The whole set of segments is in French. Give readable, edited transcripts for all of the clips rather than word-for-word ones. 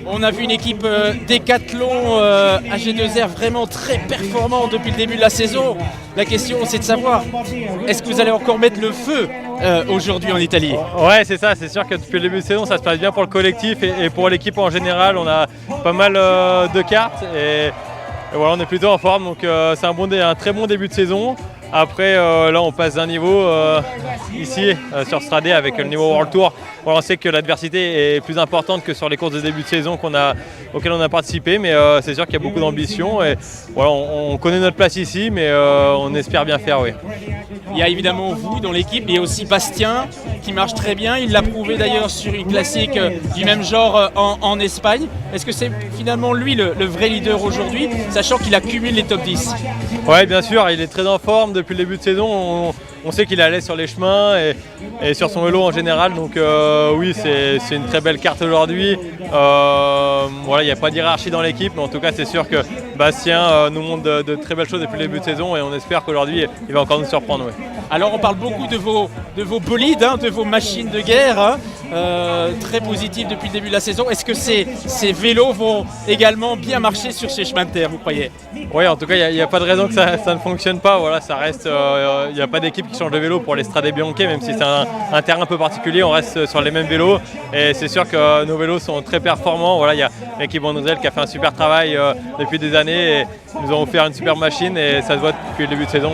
On a vu une équipe Décathlon AG2R vraiment très performante depuis le début de la saison. La question c'est de savoir, est-ce que vous allez encore mettre le feu aujourd'hui en Italie? Ouais, c'est ça, c'est sûr que depuis le début de saison ça se passe bien pour le collectif et pour l'équipe en général. On a pas mal de cartes et voilà, on est plutôt en forme, donc c'est un très bon début de saison. Après, là, on passe d'un niveau ici sur Stradé avec le niveau World Tour. Voilà, on sait que l'adversité est plus importante que sur les courses de début de saison auxquelles on a participé, mais c'est sûr qu'il y a beaucoup d'ambition. Et voilà, on connaît notre place ici, mais on espère bien faire, oui. Il y a évidemment vous dans l'équipe, mais il y a aussi Bastien qui marche très bien. Il l'a prouvé d'ailleurs sur une classique du même genre en Espagne. Est-ce que c'est finalement lui le vrai leader aujourd'hui, sachant qu'il accumule les top 10? Oui, bien sûr, il est très en forme depuis le début de saison. On sait qu'il est à l'aise sur les chemins et sur son vélo en général. Donc oui, c'est une très belle carte aujourd'hui. Voilà, il n'y a pas d'hierarchie dans l'équipe, mais en tout cas, c'est sûr que Bastien nous montre de très belles choses depuis le début de saison et on espère qu'aujourd'hui, il va encore nous surprendre. Ouais. Alors, on parle beaucoup de vos bolides, de vos machines de guerre, très positives depuis le début de la saison. Est-ce que ces vélos vont également bien marcher sur ces chemins de terre, vous croyez? Oui, en tout cas, il n'y a pas de raison que ça ne fonctionne pas. Voilà, ça reste. Il n'y a pas d'équipe qui change de vélo pour les Strade Bianche, même si c'est un terrain un peu particulier. On reste sur les mêmes vélos et c'est sûr que nos vélos sont très performants. Voilà, il y a l'équipe Bonnezel qui a fait un super travail depuis des années et nous ont offert une super machine et ça se voit depuis le début de saison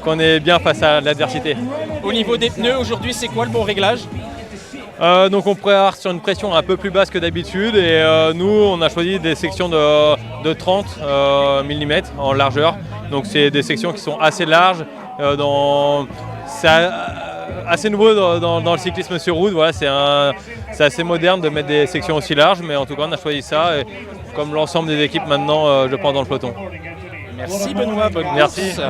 qu'on est bien face à l'adversité. Au niveau des pneus, aujourd'hui, c'est quoi le bon réglage? Donc on pourrait avoir sur une pression un peu plus basse que d'habitude et nous on a choisi des sections de 30 mm en largeur, donc c'est des sections qui sont assez larges, c'est assez nouveau dans le cyclisme sur route, voilà, c'est assez moderne de mettre des sections aussi larges, mais en tout cas on a choisi ça et, comme l'ensemble des équipes maintenant je pense dans le peloton. Merci Benoît, bonne Merci. course.